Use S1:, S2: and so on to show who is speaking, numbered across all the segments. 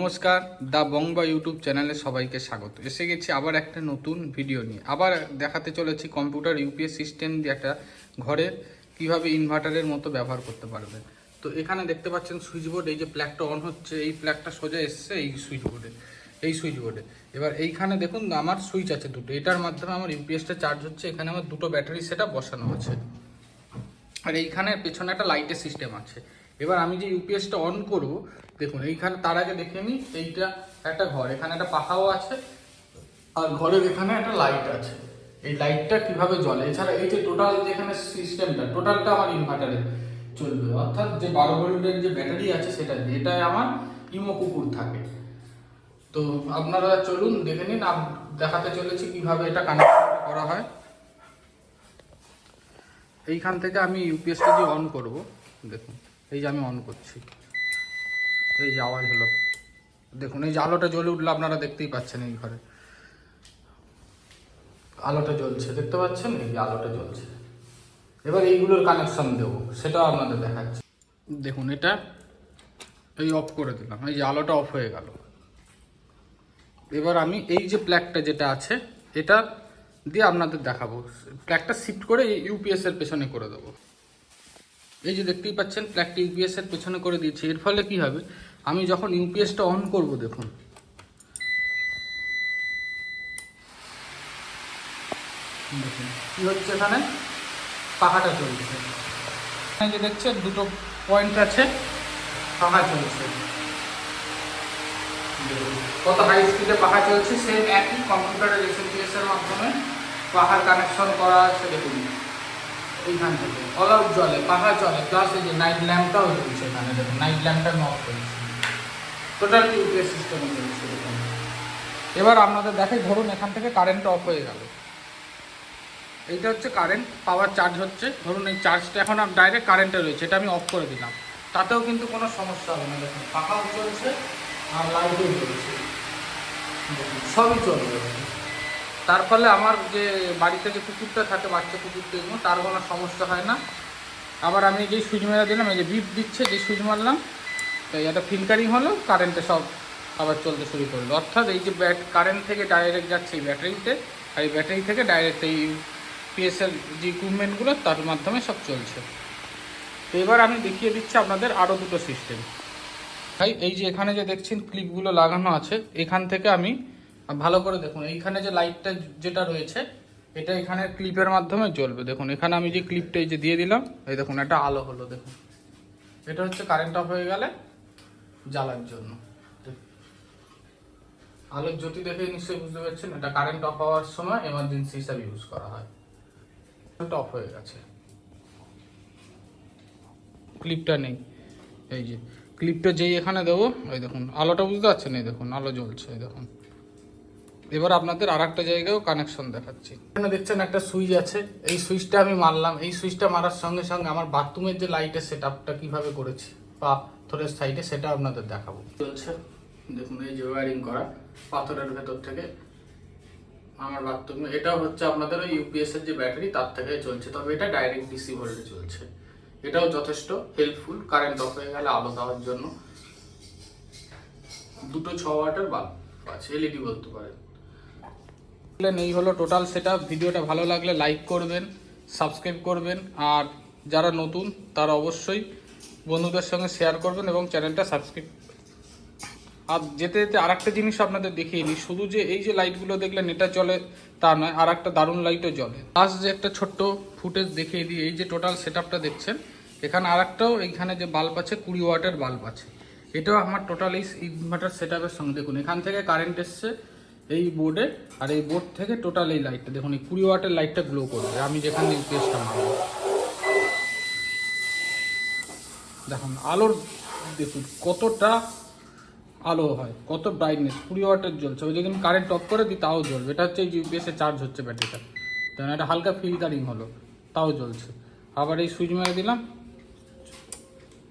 S1: নমস্কার, দা বংবা ইউটিউব চ্যানেলে সবাইকে স্বাগত। এসে গেছি আবার একটা নতুন ভিডিও নিয়ে। আবার দেখাতে চলেছি কম্পিউটার ইউপিএস সিস্টেম দিয়ে একটা ঘরে কিভাবে ইনভার্টারের মতো ব্যবহার করতে পারবেন। তো এখানে দেখতে পাচ্ছেন সুইচ বোর্ড, এই যে প্লাগটা অন হচ্ছে, এই প্লাগটা সোজা এসছে এই সুইচ বোর্ডে। এবার এইখানে দেখুন আমার সুইচ আছে দুটো, এটার মাধ্যমে আমার ইউপিএসটা চার্জ হচ্ছে। এখানে আমার দুটো ব্যাটারি সেটআপ বসানো আছে, আর এইখানে পেছনে একটা লাইটের সিস্টেম আছে। এবার আমি যে ইউপিএসটা অন করব, দেখুন এইখানে তার আগে দেখে নিই, এইটা একটা ঘর, এখানে একটা পাখাও আছে, আর ঘরের এখানে একটা লাইট আছে। এই লাইটটা কিভাবে জ্বলে, এছাড়া এই যে টোটাল যেখানে সিস্টেমটা টোটালটা আমার ইনভার্টারে চলবে, অর্থাৎ যে 12 ভোল্টের যে ব্যাটারি আছে সেটা দিয়ে, এটাই আমার ইমো কুকুর থাকে। তো আপনারা চলুন দেখে নিন, দেখাতে চলেছি কিভাবে এটা কানেকশন করা হয়। এইখান থেকে আমি ইউপিএসটা যে অন করব, দেখুন এই যে আমি অন করছি, এই যে আওয়াজ হলো, দেখুন এই যে আলোটা জ্বলে উঠলো, আপনারা দেখতেই পাচ্ছেন এই ঘরে আলোটা জ্বলছে, দেখতে পাচ্ছেন এই যে আলোটা জ্বলছে। এবার এইগুলোর কানেকশন দেবো, সেটাও আপনাদের দেখাচ্ছি। দেখুন এটা এই অফ করে দিলাম, এই যে আলোটা অফ হয়ে গেল। এবার আমি এই যে প্লাগটা যেটা আছে এটা দিয়ে আপনাদের দেখাবো, প্লাগটা শিফট করে ইউপিএস এর পেছনে করে দেবো। এই যে দেখতেই পাচ্ছেন প্লাগটি ইউপিএস এর পেছনে করে দিয়েছি। এর ফলে কি হবে, আমি যখন ইউপিএসটা অন করব, দেখুন কি হচ্ছে, এখানে পাখাটা চলছে। এখানে যে দেখছেন দুটো পয়েন্ট আছে, পাখা চলছে, কত হাই স্পিডে পাখা চলছে। সেম একই কম্পিউটারের এসএমপিএস এর মাধ্যমে পাখার কানেকশন করা আছে। দেখুন এইখান থেকে অল আউট জ্বলে, পাখা চলে, প্লাস এই যে নাইট ল্যাম্পটাও চলছে। এখানে দেখুন নাইট ল্যাম্পটা অফ করেছে, টোটাল ইউপিএস সিস্টেমে চলছে। দেখুন এবার আপনাদের দেখাই, ধরুন এখান থেকে কারেন্ট অফ হয়ে গেল, এইটা হচ্ছে কারেন্ট, পাওয়ার চার্জ হচ্ছে। ধরুন এই চার্জটা এখন ডাইরেক্ট কারেন্টে রয়েছে, এটা আমি অফ করে দিলাম, তাতেও কিন্তু কোনো সমস্যা হবে না। দেখুন পাখাও চলছে আর লাইটও চলছে, সবই চলবে। তার ফলে আমার যে বাড়িতে যে কুকুরটা থাকে, বাচ্চা কুকুরটা, এগুলো তার কোনো সমস্যা হয় না। আবার আমি যেই সুইচ মেরা দিলাম, এই যে বিপ দিচ্ছে, যে সুইচ মারলাম, তাই একটা ফিল্টারিং হলো, কারেন্টে সব আবার চলতে শুরু করলো। অর্থাৎ এই যে কারেন্ট থেকে ডাইরেক্ট যাচ্ছে এই ব্যাটারিতে, আর এই ব্যাটারি থেকে ডাইরেক্ট এই পিএসএল যে ইকুইপমেন্টগুলো তার মাধ্যমে সব চলছে। তো এবার আমি দেখিয়ে দিচ্ছি আপনাদের আরও দুটো সিস্টেম। তাই এই যে এখানে যে দেখছেন ক্লিপগুলো লাগানো আছে, এখান থেকে আমি ভালো করে দেখুন, এইখানে যে লাইটটা যেটা রয়েছে এটা এখানে ক্লিপের মাধ্যমে জ্বলবে। দেখুন এখানে আমি যে ক্লিপটা এই যে দিয়ে দিলাম, এই দেখুন একটা আলো হলো। দেখুন এটা হচ্ছে কারেন্ট অফ হয়ে গেলে জ্বালার জন্য। আলোর জ্যোতি দেখে নিশ্চয়ই বুঝতে পারছেন, এটা কারেন্ট অফ হওয়ার সময় এমার্জেন্সি হিসাবে ইউজ করা হয়। অফ হয়ে গেছে, ক্লিপটা নেই, এই যে ক্লিপটা যেই এখানে দেবো, এই দেখুন আলোটা বুঝতে পারছেন, এই দেখুন আলো জ্বলছে, এই দেখুন। এবার আপনাদের আর একটা জায়গায়ও কানেকশন দেখাচ্ছি। এখানে দেখছেন একটা সুইচ আছে, এই সুইচটা আমি মারলাম, এই সুইচটা মারার সঙ্গে সঙ্গে আমার বাথরুমের যে লাইটের সেট আপটা কীভাবে করেছি পাথরের সাইডে, সেটা আপনাদের দেখাবো। চলছে দেখুন, এই যে ওয়ারিং করা পাথরের ভেতর থেকে আমার বাথরুমে, এটাও হচ্ছে আপনাদের ওই ইউপিএস এর যে ব্যাটারি তার থেকে চলছে, তবে এটা ডাইরেক্ট ডিসি ভোল্টে চলছে। এটাও যথেষ্ট হেল্পফুল কারেন্ট অফ হয়ে গেলে আলো দেওয়ার জন্য। দুটো 6 ওয়াটের বাল্ব আছে, এলইডি বলতে পারেন। এই হলো টোটাল সেটআপ। ভিডিওটা ভালো লাগলে লাইক করবেন, সাবস্ক্রাইব করবেন, আর যারা নতুন তারা অবশ্যই বন্ধুদের সঙ্গে শেয়ার করবেন এবং চ্যানেলটা সাবস্ক্রাইব। আর যেতে যেতে আর একটা জিনিস আপনাদের দেখিয়ে নিই, শুধু যে এই যে লাইটগুলো দেখলেন এটা চলে তা নয়, আর একটা দারুণ লাইটও জ্বলে। লাস্ট যে একটা ছোট্ট ফুটেজ দেখিয়ে দিই, এই যে টোটাল সেটআপটা দেখছেন, এখানে আর একটাও এইখানে যে বাল্ব আছে 20 ওয়াটের বাল্ব আছে, এটাও আমার টোটাল এই ইনভার্টার সেটআপের সঙ্গে। দেখুন এখান থেকে কারেন্ট এসছে এই বোর্ডে, আর এই বোর্ড থেকে টোটাল এই লাইটটা দেখুন, এই 20 ওয়াটের লাইটটা গ্লো করবে আমি যেখানে ইউপিএসটা মারব। দেখুন আলোর, দেখুন কতটা আলো হয়, কত ব্রাইটনেস, 20 ওয়াটের জ্বলছে। ওই যদি আমি কারেন্ট অফ করে দিই তাও জ্বলবে। এটা হচ্ছে এই ইউপিএসে চার্জ হচ্ছে ব্যাটারিটা, যেন একটা হালকা ফিল্টারিং হলো, তাও জ্বলছে। আবার এই সুইচ মেরে দিলাম,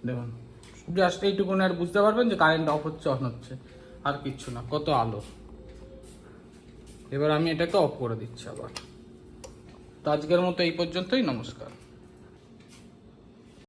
S1: দেখুন জাস্ট এইটুকুন আর বুঝতে পারবেন যে কারেন্ট অফ হচ্ছে অন হচ্ছে, আর কিচ্ছু না, কত আলো। এবার আমি এটাকে অফ করে দিচ্ছি আবার। তো আজকের মতো এই পর্যন্তই, নমস্কার।